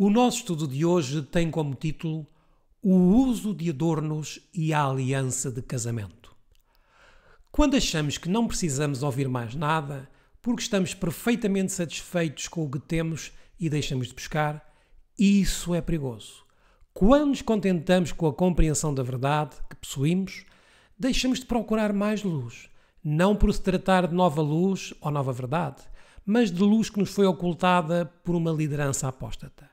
O nosso estudo de hoje tem como título O uso de adornos e a aliança de casamento. Quando achamos que não precisamos ouvir mais nada, porque estamos perfeitamente satisfeitos com o que temos e deixamos de buscar, isso é perigoso. Quando nos contentamos com a compreensão da verdade que possuímos, deixamos de procurar mais luz, não por se tratar de nova luz ou nova verdade, mas de luz que nos foi ocultada por uma liderança apóstata.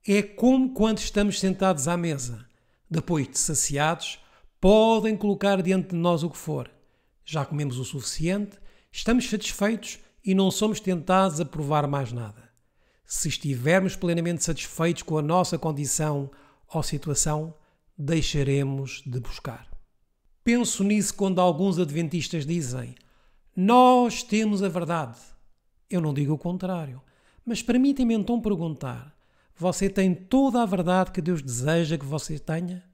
É como quando estamos sentados à mesa. Depois de saciados, podem colocar diante de nós o que for. Já comemos o suficiente, estamos satisfeitos e não somos tentados a provar mais nada. Se estivermos plenamente satisfeitos com a nossa condição ou situação, deixaremos de buscar. Penso nisso quando alguns adventistas dizem: nós temos a verdade. Eu não digo o contrário, mas permitem-me então perguntar: você tem toda a verdade que Deus deseja que você tenha?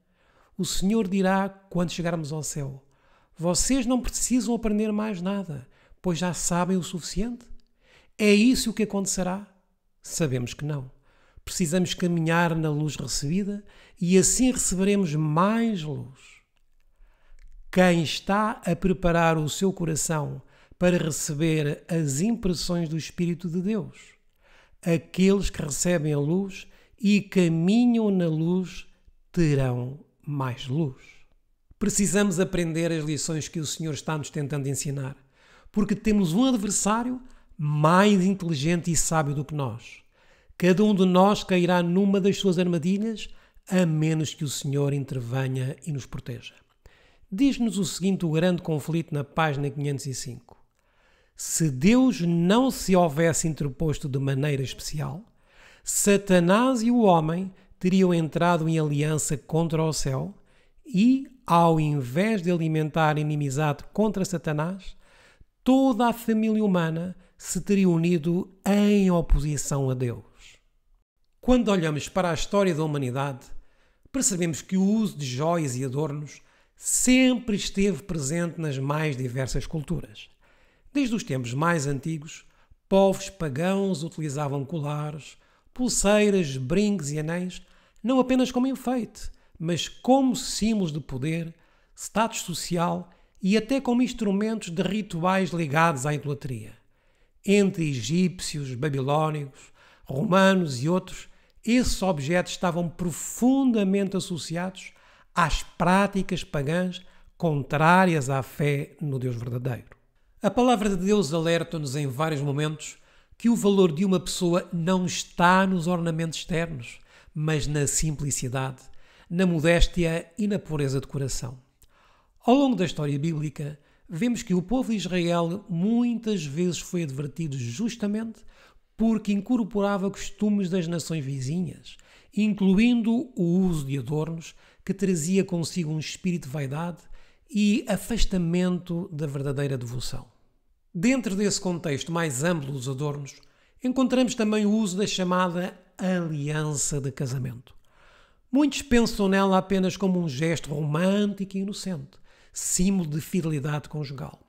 O Senhor dirá quando chegarmos ao céu: vocês não precisam aprender mais nada, pois já sabem o suficiente? É isso o que acontecerá? Sabemos que não. Precisamos caminhar na luz recebida e assim receberemos mais luz. Quem está a preparar o seu coração para receber as impressões do Espírito de Deus? Aqueles que recebem a luz e caminham na luz terão mais luz. Precisamos aprender as lições que o Senhor está nos tentando ensinar, porque temos um adversário mais inteligente e sábio do que nós. Cada um de nós cairá numa das suas armadilhas, a menos que o Senhor intervenha e nos proteja. Diz-nos o seguinte, o grande conflito na página 505. Se Deus não se houvesse interposto de maneira especial, Satanás e o homem teriam entrado em aliança contra o céu e, ao invés de alimentar inimizade contra Satanás, toda a família humana se teria unido em oposição a Deus. Quando olhamos para a história da humanidade, percebemos que o uso de joias e adornos sempre esteve presente nas mais diversas culturas. Desde os tempos mais antigos, povos pagãos utilizavam colares, pulseiras, brincos e anéis, não apenas como enfeite, mas como símbolos de poder, status social e até como instrumentos de rituais ligados à idolatria. Entre egípcios, babilónicos, romanos e outros, esses objetos estavam profundamente associados às práticas pagãs contrárias à fé no Deus verdadeiro. A palavra de Deus alerta-nos em vários momentos que o valor de uma pessoa não está nos ornamentos externos, mas na simplicidade, na modéstia e na pureza de coração. Ao longo da história bíblica, vemos que o povo de Israel muitas vezes foi advertido justamente porque incorporava costumes das nações vizinhas, incluindo o uso de adornos que trazia consigo um espírito de vaidade e afastamento da verdadeira devoção. Dentro desse contexto mais amplo dos adornos, encontramos também o uso da chamada aliança de casamento. Muitos pensam nela apenas como um gesto romântico e inocente, símbolo de fidelidade conjugal.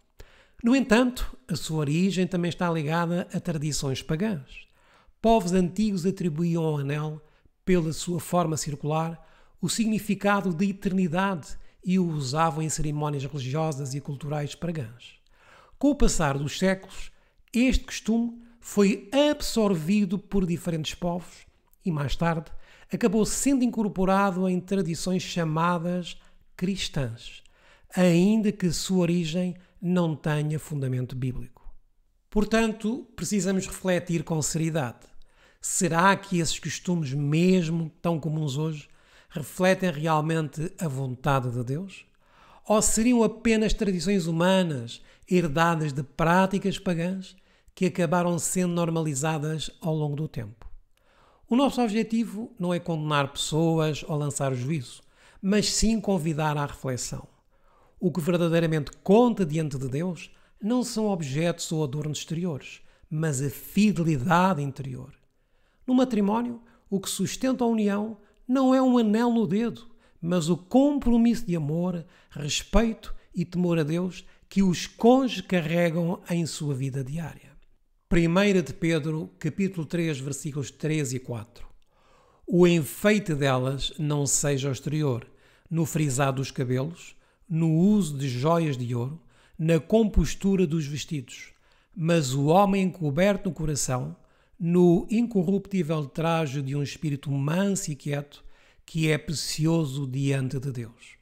No entanto, a sua origem também está ligada a tradições pagãs. Povos antigos atribuíam ao anel, pela sua forma circular, o significado de eternidade e o usavam em cerimónias religiosas e culturais pagãs. Com o passar dos séculos, este costume foi absorvido por diferentes povos e, mais tarde, acabou sendo incorporado em tradições chamadas cristãs, ainda que sua origem não tenha fundamento bíblico. Portanto, precisamos refletir com seriedade. Será que esses costumes, mesmo tão comuns hoje, refletem realmente a vontade de Deus? Ou seriam apenas tradições humanas, herdadas de práticas pagãs, que acabaram sendo normalizadas ao longo do tempo? O nosso objetivo não é condenar pessoas ou lançar juízo, mas sim convidar à reflexão. O que verdadeiramente conta diante de Deus não são objetos ou adornos exteriores, mas a fidelidade interior. No matrimónio, o que sustenta a união não é um anel no dedo, mas o compromisso de amor, respeito e temor a Deus que os cônjuges carregam em sua vida diária. 1 de Pedro, capítulo 3, versículos 3 e 4. o enfeite delas não seja o exterior, no frisado dos cabelos, no uso de joias de ouro, na compostura dos vestidos, mas o homem coberto no coração, no incorruptível traje de um espírito manso e quieto, que é precioso diante de Deus.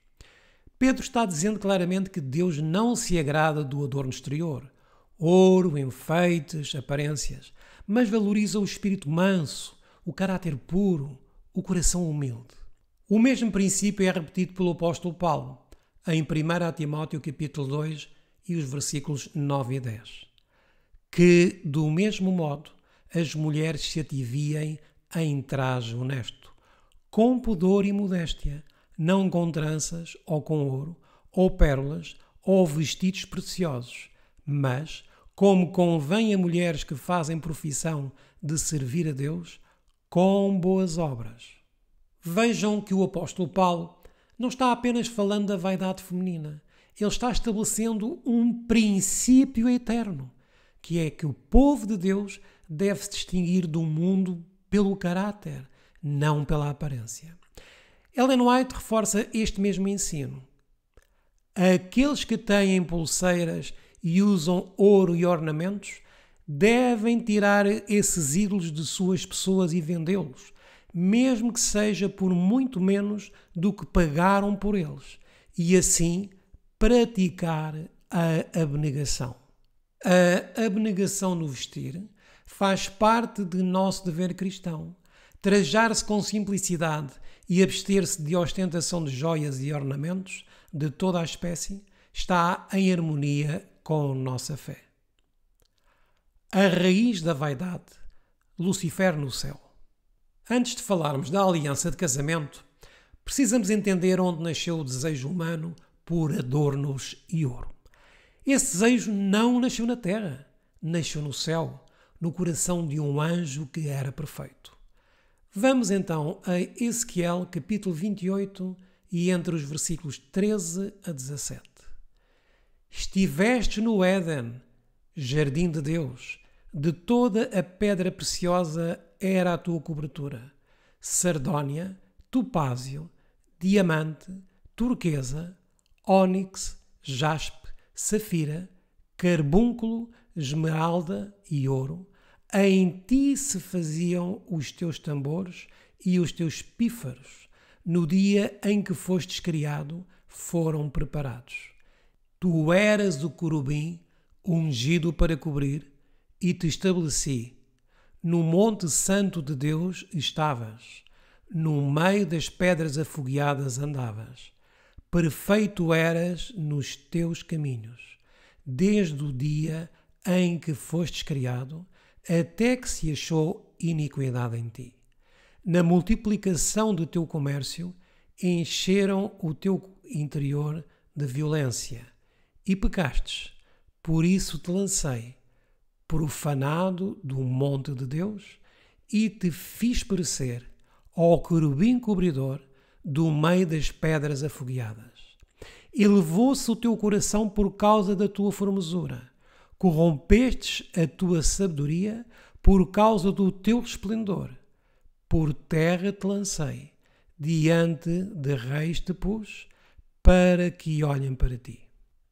Pedro está dizendo claramente que Deus não se agrada do adorno exterior, ouro, enfeites, aparências, mas valoriza o espírito manso, o caráter puro, o coração humilde. O mesmo princípio é repetido pelo apóstolo Paulo, em 1 Timóteo capítulo 2 e os versículos 9 e 10. Que, do mesmo modo, as mulheres se ativiem em traje honesto, com pudor e modéstia, não com tranças, ou com ouro, ou pérolas, ou vestidos preciosos, mas, como convém a mulheres que fazem profissão de servir a Deus, com boas obras. Vejam que o apóstolo Paulo não está apenas falando da vaidade feminina, ele está estabelecendo um princípio eterno, que é que o povo de Deus deve se distinguir do mundo pelo caráter, não pela aparência. Ellen White reforça este mesmo ensino. Aqueles que têm pulseiras e usam ouro e ornamentos devem tirar esses ídolos de suas pessoas e vendê-los, mesmo que seja por muito menos do que pagaram por eles, e assim praticar a abnegação. A abnegação no vestir faz parte de nosso dever cristão. Trajar-se com simplicidade e abster-se de ostentação de joias e ornamentos de toda a espécie está em harmonia com nossa fé. A raiz da vaidade, Lucifer no céu. Antes de falarmos da aliança de casamento, precisamos entender onde nasceu o desejo humano por adornos e ouro. Esse desejo não nasceu na terra, nasceu no céu, no coração de um anjo que era perfeito. Vamos então a Ezequiel capítulo 28 e entre os versículos 13 a 17. Estiveste no Éden, jardim de Deus, de toda a pedra preciosa era a tua cobertura, sardónia, topázio, diamante, turquesa, ónix, jaspe, safira, carbúnculo, esmeralda e ouro. Em ti se faziam os teus tambores e os teus pífaros. No dia em que fostes criado, foram preparados. Tu eras o querubim ungido para cobrir, e te estabeleci. No monte santo de Deus estavas. No meio das pedras afogueadas andavas. Perfeito eras nos teus caminhos, desde o dia em que fostes criado, até que se achou iniquidade em ti. Na multiplicação do teu comércio, encheram o teu interior de violência, e pecastes, por isso te lancei, profanado do monte de Deus, e te fiz perecer, ó querubim cobridor, do meio das pedras afogueadas. Elevou-se o teu coração por causa da tua formosura, corrompestes a tua sabedoria por causa do teu resplendor. Por terra te lancei, diante de reis te pus, para que olhem para ti.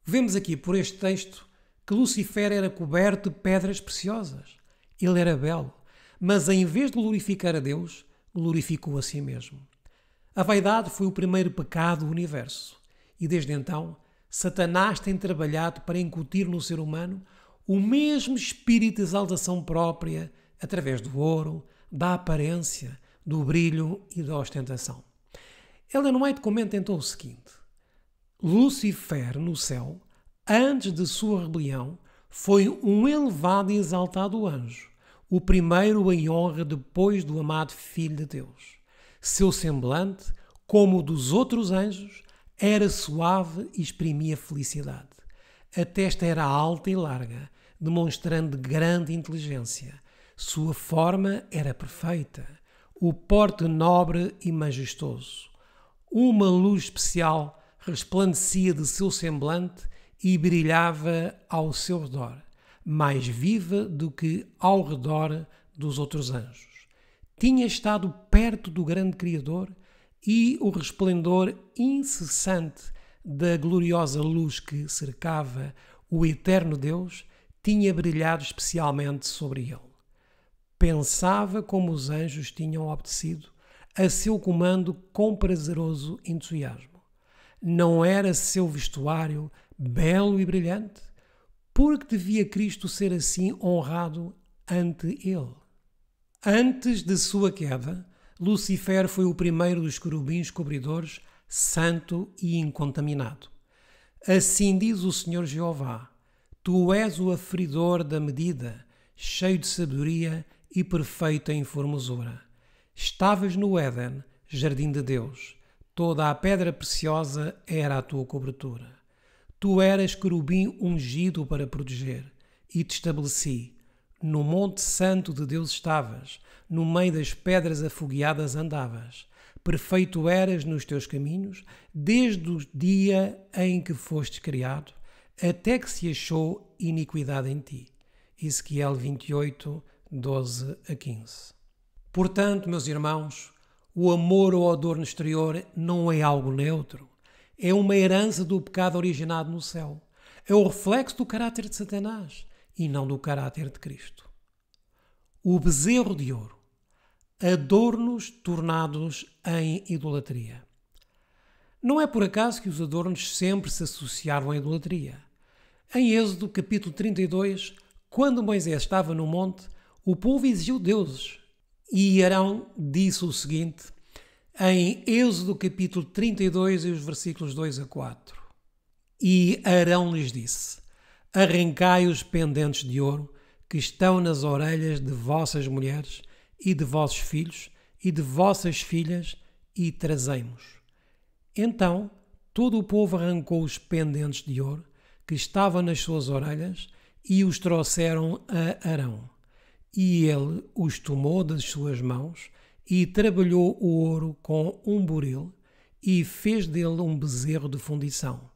Vemos aqui por este texto que Lucifer era coberto de pedras preciosas. Ele era belo, mas em vez de glorificar a Deus, glorificou a si mesmo. A vaidade foi o primeiro pecado do universo e desde então Satanás tem trabalhado para incutir no ser humano o mesmo espírito de exaltação própria através do ouro, da aparência, do brilho e da ostentação. Ellen White comenta então o seguinte: Lucifer no céu, antes de sua rebelião, foi um elevado e exaltado anjo, o primeiro em honra depois do amado Filho de Deus. Seu semblante, como o dos outros anjos, era suave e exprimia felicidade. A testa era alta e larga, demonstrando grande inteligência. Sua forma era perfeita, o porte nobre e majestoso. Uma luz especial resplandecia de seu semblante e brilhava ao seu redor, mais viva do que ao redor dos outros anjos. tinha estado perto do grande Criador e o resplendor incessante da gloriosa luz que cercava o eterno Deus tinha brilhado especialmente sobre ele. Pensava como os anjos tinham obedecido a seu comando com prazeroso entusiasmo. Não era seu vestuário belo e brilhante? Porque devia Cristo ser assim honrado ante ele? Antes de sua queda, Lucifer foi o primeiro dos querubins cobridores, santo e incontaminado. Assim diz o Senhor Jeová: Tu és o aferidor da medida, cheio de sabedoria e perfeito em formosura. Estavas no Éden, jardim de Deus. Toda a pedra preciosa era a tua cobertura. Tu eras querubim ungido para proteger, e te estabeleci. No monte santo de Deus estavas, no meio das pedras afogueadas andavas. Perfeito eras nos teus caminhos, desde o dia em que fostes criado, até que se achou iniquidade em ti. Ezequiel 28, 12 a 15. Portanto, meus irmãos, o amor ao adorno exterior não é algo neutro. É uma herança do pecado originado no céu. É o reflexo do caráter de Satanás e não do caráter de Cristo. O bezerro de ouro. Adornos tornados em idolatria. Não é por acaso que os adornos sempre se associaram à idolatria. Em Êxodo capítulo 32, quando Moisés estava no monte, o povo exigiu deuses. E Arão disse o seguinte, em Êxodo capítulo 32, e os versículos 2 a 4. E Arão lhes disse: Arrancai os pendentes de ouro que estão nas orelhas de vossas mulheres e de vossos filhos e de vossas filhas e trazei-mos. Então todo o povo arrancou os pendentes de ouro que estavam nas suas orelhas e os trouxeram a Arão. E ele os tomou das suas mãos e trabalhou o ouro com um buril e fez dele um bezerro de fundição.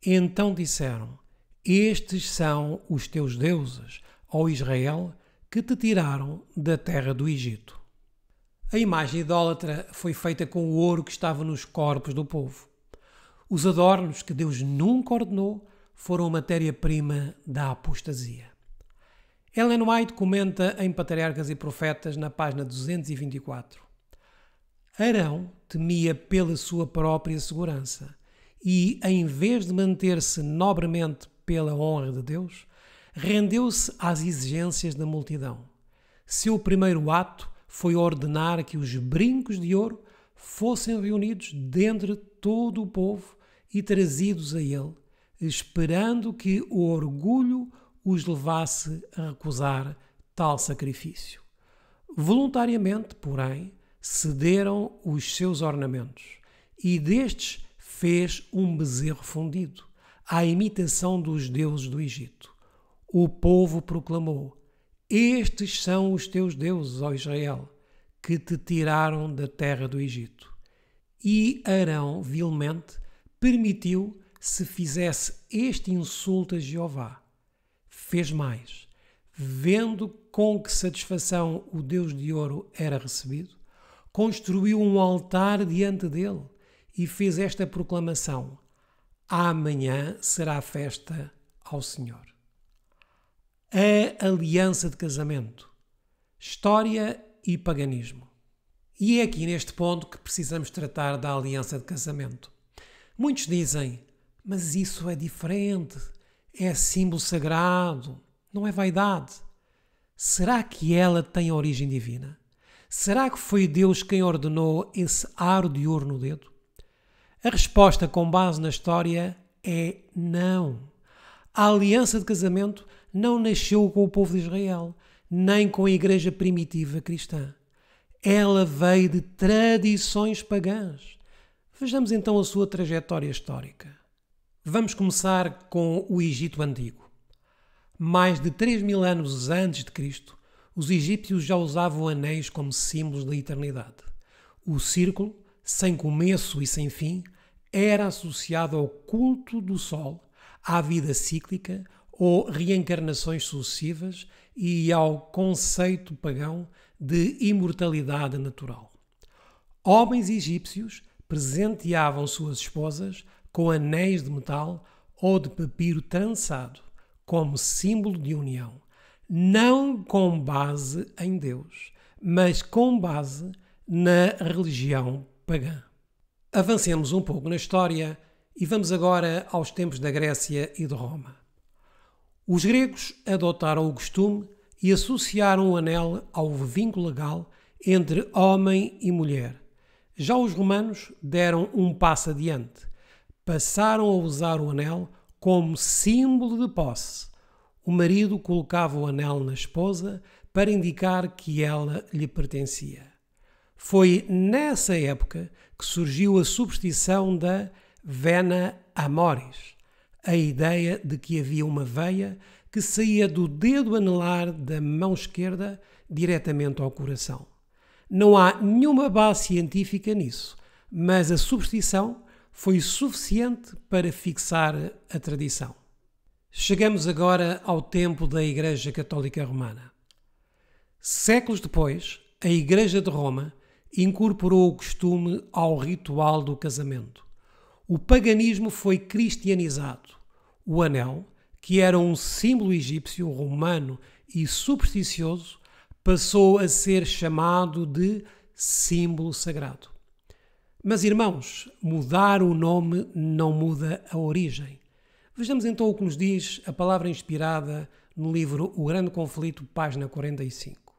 Então disseram: Estes são os teus deuses, ó Israel, que te tiraram da terra do Egito. A imagem idólatra foi feita com o ouro que estava nos corpos do povo. Os adornos que Deus nunca ordenou foram matéria-prima da apostasia. Ellen White comenta em Patriarcas e Profetas, na página 224. Arão temia pela sua própria segurança e, em vez de manter-se nobremente pela honra de Deus, rendeu-se às exigências da multidão. Seu primeiro ato foi ordenar que os brincos de ouro fossem reunidos dentre todo o povo e trazidos a ele, esperando que o orgulho os levasse a recusar tal sacrifício. Voluntariamente, porém, cederam os seus ornamentos e destes fez um bezerro fundido, à imitação dos deuses do Egito. O povo proclamou: Estes são os teus deuses, ó Israel, que te tiraram da terra do Egito. E Arão, vilmente, permitiu se fizesse este insulto a Jeová. Fez mais. Vendo com que satisfação o Deus de ouro era recebido, construiu um altar diante dele e fez esta proclamação: Amanhã será festa ao Senhor. A aliança de casamento. História e paganismo. E é aqui neste ponto que precisamos tratar da aliança de casamento. Muitos dizem: mas isso é diferente, é símbolo sagrado, não é vaidade. Será que ela tem origem divina? Será que foi Deus quem ordenou esse aro de ouro no dedo? A resposta com base na história é não. A aliança de casamento não nasceu com o povo de Israel, nem com a igreja primitiva cristã. Ela veio de tradições pagãs. Vejamos então a sua trajetória histórica. Vamos começar com o Egito Antigo. Mais de 3.000 anos antes de Cristo, os egípcios já usavam anéis como símbolos da eternidade. O círculo, sem começo e sem fim, era associado ao culto do sol, à vida cíclica ou reencarnações sucessivas e ao conceito pagão de imortalidade natural. Homens egípcios presenteavam suas esposas com anéis de metal ou de papiro trançado, como símbolo de união, não com base em Deus, mas com base na religião pagã. Avancemos um pouco na história e vamos agora aos tempos da Grécia e de Roma. Os gregos adotaram o costume e associaram o anel ao vínculo legal entre homem e mulher. Já os romanos deram um passo adiante. Passaram a usar o anel como símbolo de posse. O marido colocava o anel na esposa para indicar que ela lhe pertencia. Foi nessa época que surgiu a superstição da vena amoris, a ideia de que havia uma veia que saía do dedo anelar da mão esquerda diretamente ao coração. Não há nenhuma base científica nisso, mas a superstição foi suficiente para fixar a tradição. Chegamos agora ao tempo da Igreja Católica Romana. Séculos depois, a Igreja de Roma incorporou o costume ao ritual do casamento. O paganismo foi cristianizado. O anel, que era um símbolo egípcio, romano e supersticioso, passou a ser chamado de símbolo sagrado. Mas, irmãos, mudar o nome não muda a origem. Vejamos então o que nos diz a palavra inspirada no livro O Grande Conflito, página 45.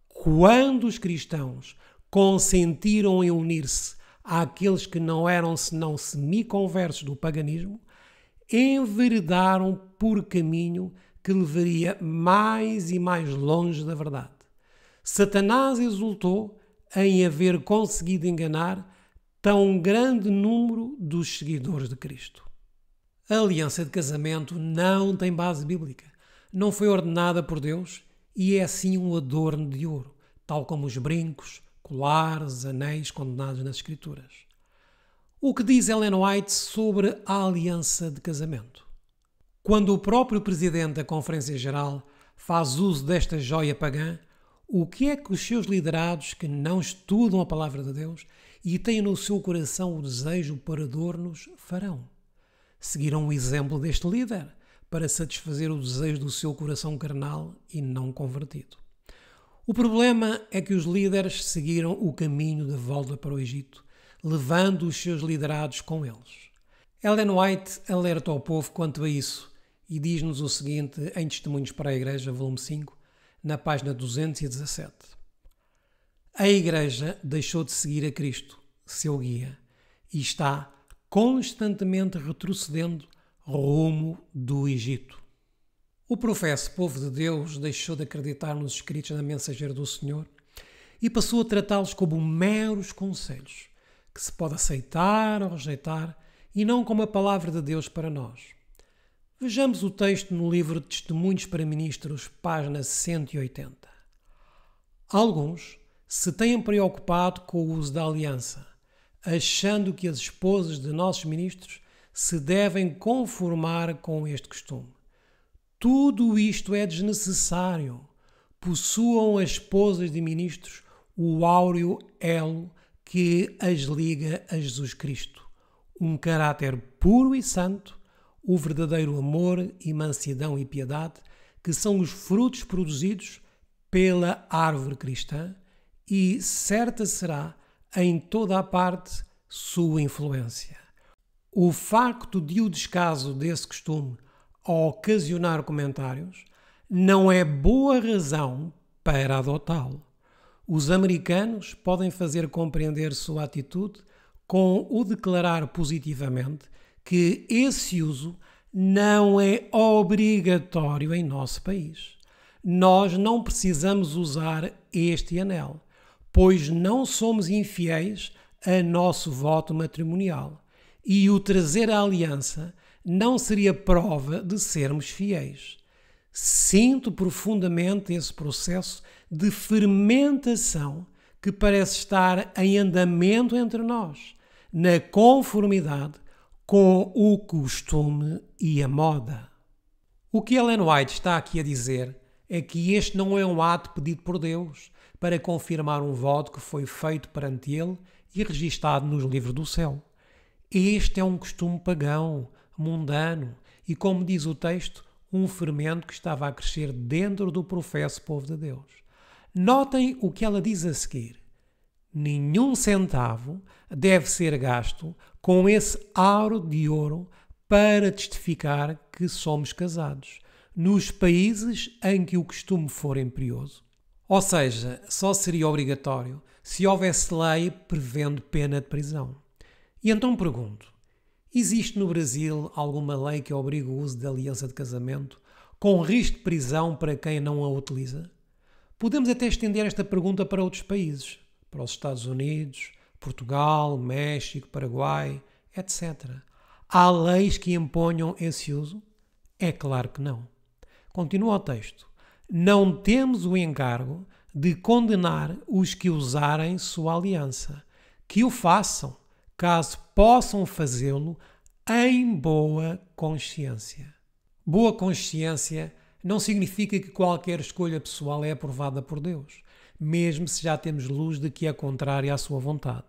Quando os cristãos consentiram em unir-se àqueles que não eram senão semiconversos do paganismo, enveredaram por caminho que levaria mais e mais longe da verdade. Satanás exultou em haver conseguido enganar tão grande número dos seguidores de Cristo. A aliança de casamento não tem base bíblica, não foi ordenada por Deus e é sim um adorno de ouro, tal como os brincos, colares, anéis condenados nas Escrituras. O que diz Ellen White sobre a aliança de casamento? Quando o próprio presidente da Conferência Geral faz uso desta joia pagã, o que é que os seus liderados que não estudam a palavra de Deus e têm no seu coração o desejo por adornos farão? Seguirão o exemplo deste líder para satisfazer o desejo do seu coração carnal e não convertido. O problema é que os líderes seguiram o caminho de volta para o Egito, levando os seus liderados com eles. Ellen White alerta ao povo quanto a isso e diz-nos o seguinte em Testemunhos para a Igreja, volume 5, na página 217. A Igreja deixou de seguir a Cristo, seu guia, e está constantemente retrocedendo rumo do Egito. O professo povo de Deus deixou de acreditar nos escritos da mensageira do Senhor e passou a tratá-los como meros conselhos, que se pode aceitar ou rejeitar, e não como a palavra de Deus para nós. Vejamos o texto no livro de Testemunhos para Ministros, página 180. Alguns se têm preocupado com o uso da aliança, achando que as esposas de nossos ministros se devem conformar com este costume. Tudo isto é desnecessário. Possuam as esposas de ministros o áureo elo que as liga a Jesus Cristo, um caráter puro e santo, o verdadeiro amor e mansidão e piedade, que são os frutos produzidos pela árvore cristã, e certa será em toda a parte sua influência. O facto de o descaso desse costume ocasionar comentários não é boa razão para adotá-lo. Os americanos podem fazer compreender sua atitude com o declarar positivamente que esse uso não é obrigatório em nosso país. Nós não precisamos usar este anel, pois não somos infiéis a nosso voto matrimonial, e o trazer a aliança não seria prova de sermos fiéis. Sinto profundamente esse processo de fermentação que parece estar em andamento entre nós, na conformidade com o costume e a moda. O que Ellen White está aqui a dizer é que este não é um ato pedido por Deus para confirmar um voto que foi feito perante Ele e registado nos livros do céu. Este é um costume pagão, mundano e, como diz o texto, um fermento que estava a crescer dentro do professo povo de Deus. Notem o que ela diz a seguir. Nenhum centavo deve ser gasto com esse aro de ouro para testificar que somos casados, nos países em que o costume for imperioso. Ou seja, só seria obrigatório se houvesse lei prevendo pena de prisão. E então pergunto, existe no Brasil alguma lei que obrigue o uso da aliança de casamento com risco de prisão para quem não a utiliza? Podemos até estender esta pergunta para outros países, para os Estados Unidos, Portugal, México, Paraguai, etc. Há leis que imponham esse uso? É claro que não. Continua o texto. Não temos o encargo de condenar os que usarem sua aliança, que o façam, caso possam fazê-lo em boa consciência. Boa consciência não significa que qualquer escolha pessoal é aprovada por Deus, mesmo se já temos luz de que é contrária à sua vontade.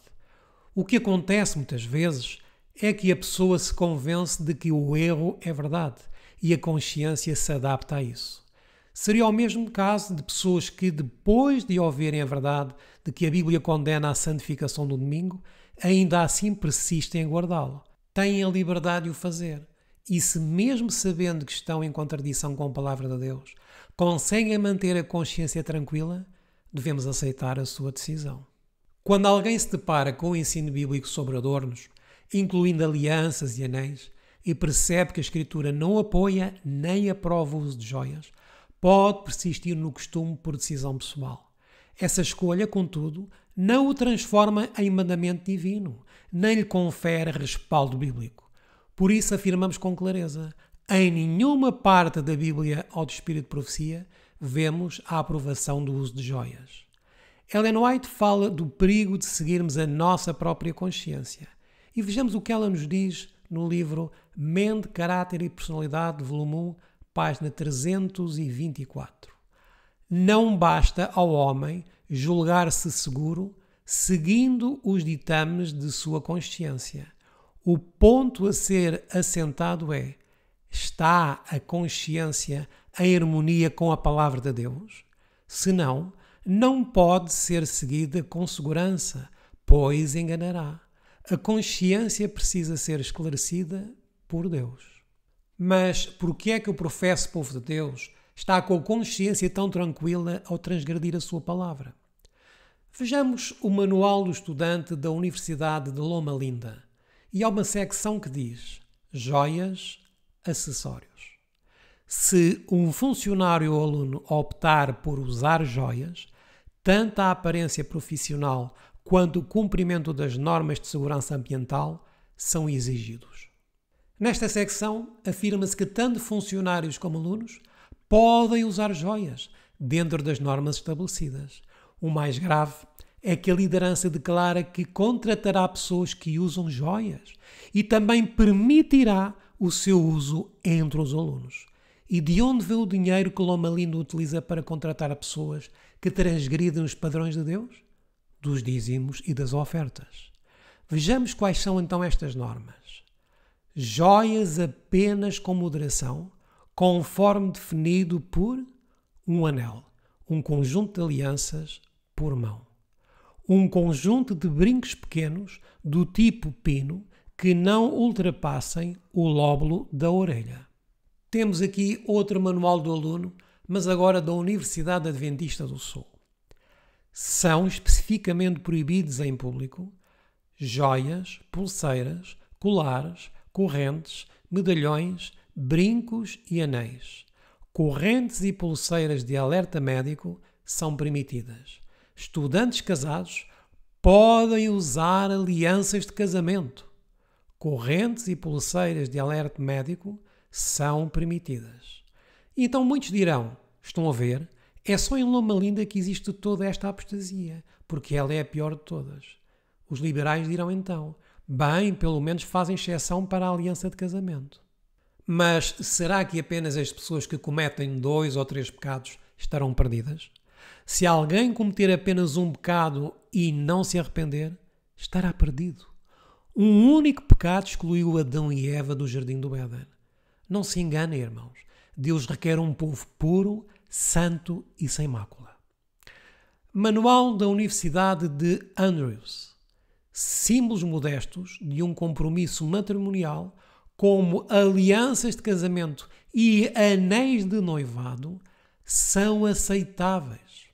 O que acontece muitas vezes é que a pessoa se convence de que o erro é verdade e a consciência se adapta a isso. Seria o mesmo caso de pessoas que, depois de ouvirem a verdade de que a Bíblia condena a santificação do domingo, ainda assim persistem em guardá-lo. Têm a liberdade de o fazer. E se mesmo sabendo que estão em contradição com a palavra de Deus, conseguem manter a consciência tranquila, devemos aceitar a sua decisão. Quando alguém se depara com o ensino bíblico sobre adornos, incluindo alianças e anéis, e percebe que a Escritura não apoia nem aprova o uso de joias, pode persistir no costume por decisão pessoal. Essa escolha, contudo, não o transforma em mandamento divino, nem lhe confere respaldo bíblico. Por isso afirmamos com clareza, em nenhuma parte da Bíblia ou do Espírito de Profecia vemos a aprovação do uso de joias. Ellen White fala do perigo de seguirmos a nossa própria consciência. E vejamos o que ela nos diz no livro Mente, Caráter e Personalidade, volume 1, página 324. Não basta ao homem julgar-se seguro seguindo os ditames de sua consciência. O ponto a ser assentado é: está a consciência em harmonia com a palavra de Deus? Senão, não pode ser seguida com segurança, pois enganará. A consciência precisa ser esclarecida por Deus. Mas por que é que o professo povo de Deus está com a consciência tão tranquila ao transgredir a sua palavra? Vejamos o manual do estudante da Universidade de Loma Linda. E há uma secção que diz: joias, acessórios. Se um funcionário ou aluno optar por usar joias, tanto a aparência profissional quanto o cumprimento das normas de segurança ambiental são exigidos. Nesta secção, afirma-se que tanto funcionários como alunos podem usar joias dentro das normas estabelecidas. O mais grave é que a liderança declara que contratará pessoas que usam joias e também permitirá o seu uso entre os alunos. E de onde vem o dinheiro que Loma Linda utiliza para contratar pessoas que transgridem os padrões de Deus? Dos dízimos e das ofertas. Vejamos quais são então estas normas. Joias apenas com moderação, conforme definido por um anel, um conjunto de alianças por mão. Um conjunto de brincos pequenos do tipo pino que não ultrapassem o lóbulo da orelha. Temos aqui outro manual do aluno, mas agora da Universidade Adventista do Sul. São especificamente proibidos em público joias, pulseiras, colares, correntes, medalhões, brincos e anéis. Correntes e pulseiras de alerta médico são permitidas. Estudantes casados podem usar alianças de casamento. Correntes e pulseiras de alerta médico são permitidas. Então muitos dirão, estão a ver, é só em Loma Linda que existe toda esta apostasia, porque ela é a pior de todas. Os liberais dirão então, bem, pelo menos fazem exceção para a aliança de casamento. Mas será que apenas as pessoas que cometem 2 ou 3 pecados estarão perdidas? Se alguém cometer apenas um pecado e não se arrepender, estará perdido. Um único pecado excluiu Adão e Eva do jardim do Éden. Não se enganem, irmãos. Deus requer um povo puro, santo e sem mácula. Manual da Universidade de Andrews. Símbolos modestos de um compromisso matrimonial, como alianças de casamento e anéis de noivado, são aceitáveis.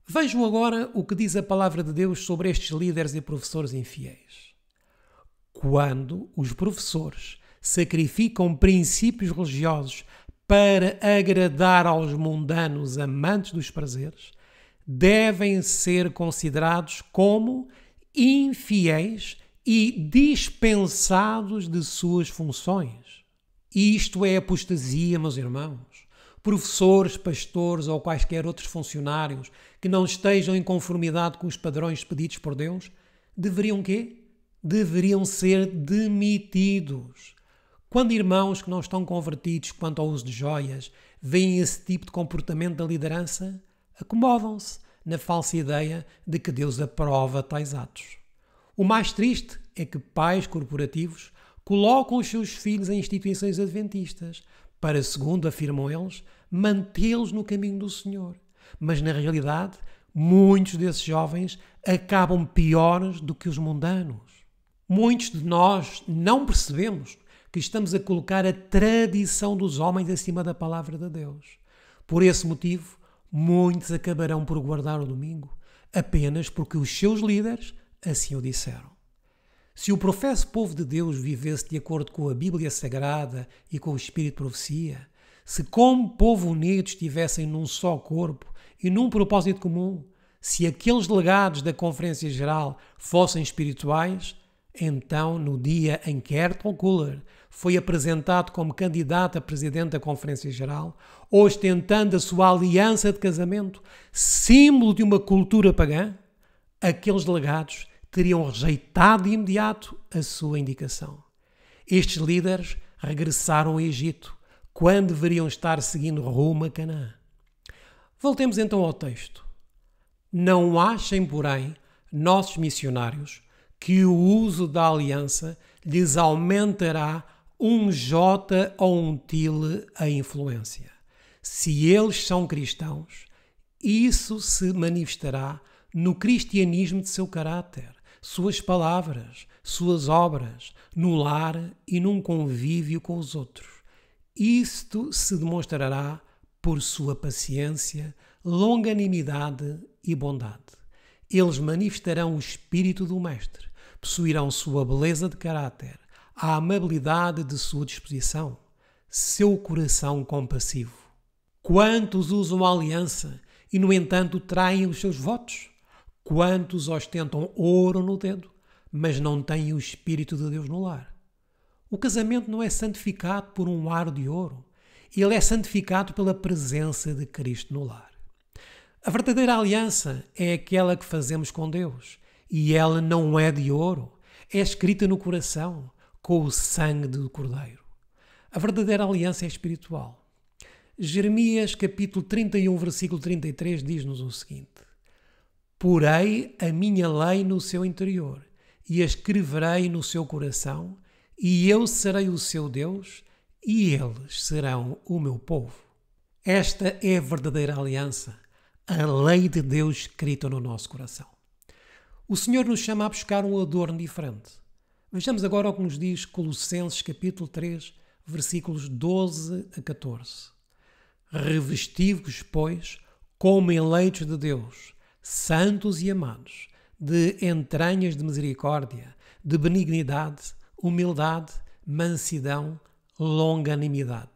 Vejam agora o que diz a palavra de Deus sobre estes líderes e professores infiéis. Quando os professores sacrificam princípios religiosos para agradar aos mundanos amantes dos prazeres, devem ser considerados como infiéis e dispensados de suas funções. Isto é apostasia, meus irmãos. Professores, pastores ou quaisquer outros funcionários que não estejam em conformidade com os padrões pedidos por Deus, deveriam quê? Deveriam ser demitidos. Quando irmãos que não estão convertidos quanto ao uso de joias veem esse tipo de comportamento da liderança, acomodam-se na falsa ideia de que Deus aprova tais atos. O mais triste é que pais corporativos colocam os seus filhos em instituições adventistas para, segundo afirmam eles, mantê-los no caminho do Senhor. Mas, na realidade, muitos desses jovens acabam piores do que os mundanos. Muitos de nós não percebemos que estamos a colocar a tradição dos homens acima da palavra de Deus. Por esse motivo, muitos acabarão por guardar o domingo, apenas porque os seus líderes assim o disseram. Se o professo povo de Deus vivesse de acordo com a Bíblia Sagrada e com o Espírito de Profecia, se como povo unido estivessem num só corpo e num propósito comum, se aqueles delegados da Conferência Geral fossem espirituais, então, no dia em que Ayrton Kuller foi apresentado como candidato a presidente da Conferência Geral, ostentando a sua aliança de casamento, símbolo de uma cultura pagã, aqueles delegados teriam rejeitado de imediato a sua indicação. Estes líderes regressaram ao Egito, quando deveriam estar seguindo rumo a Canaã. Voltemos então ao texto. Não achem, porém, nossos missionários, que o uso da aliança lhes aumentará um J ou um tilde a influência. Se eles são cristãos, isso se manifestará no cristianismo de seu caráter, suas palavras, suas obras, no lar e num convívio com os outros. Isto se demonstrará por sua paciência, longanimidade e bondade. Eles manifestarão o espírito do Mestre, possuirão sua beleza de caráter, a amabilidade de sua disposição, seu coração compassivo. Quantos usam a aliança e, no entanto, traem os seus votos? Quantos ostentam ouro no dedo, mas não têm o Espírito de Deus no lar? O casamento não é santificado por um aro de ouro. Ele é santificado pela presença de Cristo no lar. A verdadeira aliança é aquela que fazemos com Deus, e ela não é de ouro, é escrita no coração, com o sangue do Cordeiro. A verdadeira aliança é espiritual. Jeremias, capítulo 31, versículo 33, diz-nos o seguinte: Porei a minha lei no seu interior, e a escreverei no seu coração, e eu serei o seu Deus, e eles serão o meu povo. Esta é a verdadeira aliança, a lei de Deus escrita no nosso coração. O Senhor nos chama a buscar um adorno diferente. Vejamos agora o que nos diz Colossenses capítulo 3, versículos 12 a 14. Revesti-vos, pois, como eleitos de Deus, santos e amados, de entranhas de misericórdia, de benignidade, humildade, mansidão, longanimidade,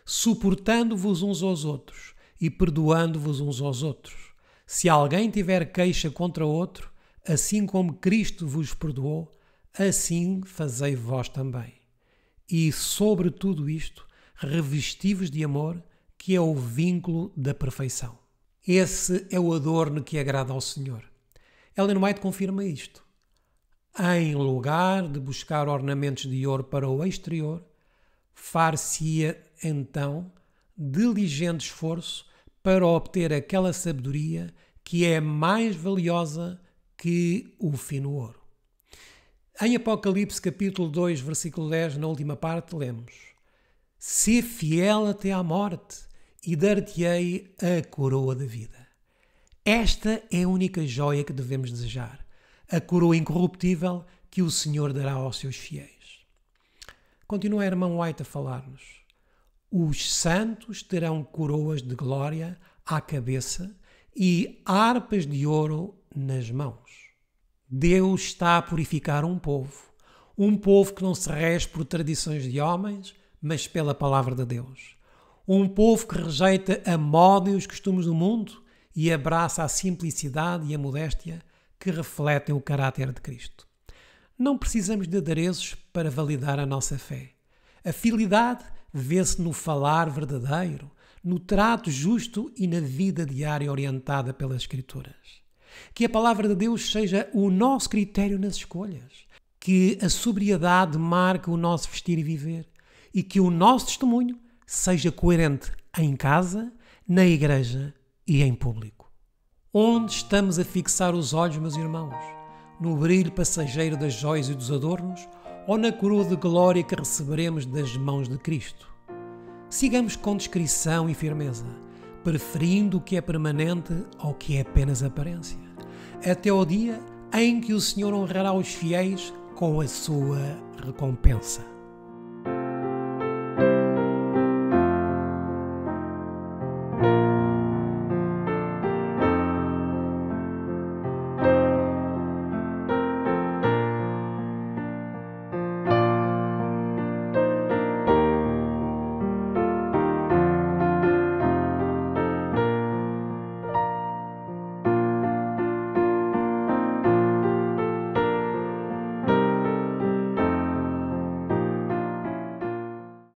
suportando-vos uns aos outros e perdoando-vos uns aos outros. Se alguém tiver queixa contra outro, assim como Cristo vos perdoou, assim fazei vós também. E sobre tudo isto, revesti-vos de amor, que é o vínculo da perfeição. Esse é o adorno que agrada ao Senhor. Ellen White confirma isto. Em lugar de buscar ornamentos de ouro para o exterior, far-se-ia então diligente esforço para obter aquela sabedoria que é mais valiosa que o fino ouro. Em Apocalipse capítulo 2, versículo 10, na última parte, lemos: Sê fiel até à morte e dar-te-ei a coroa da vida. Esta é a única joia que devemos desejar, a coroa incorruptível que o Senhor dará aos seus fiéis. Continua a irmã White a falar-nos. Os santos terão coroas de glória à cabeça e harpas de ouro nas mãos. Deus está a purificar um povo que não se rege por tradições de homens, mas pela palavra de Deus. Um povo que rejeita a moda e os costumes do mundo e abraça a simplicidade e a modéstia que refletem o caráter de Cristo. Não precisamos de adereços para validar a nossa fé. A fidelidade vê-se no falar verdadeiro, no trato justo e na vida diária orientada pelas Escrituras. Que a palavra de Deus seja o nosso critério nas escolhas, que a sobriedade marque o nosso vestir e viver e que o nosso testemunho seja coerente em casa, na igreja e em público. Onde estamos a fixar os olhos, meus irmãos? No brilho passageiro das joias e dos adornos ou na coroa de glória que receberemos das mãos de Cristo? Sigamos com discrição e firmeza, preferindo o que é permanente ao que é apenas aparência, até ao dia em que o Senhor honrará os fiéis com a sua recompensa.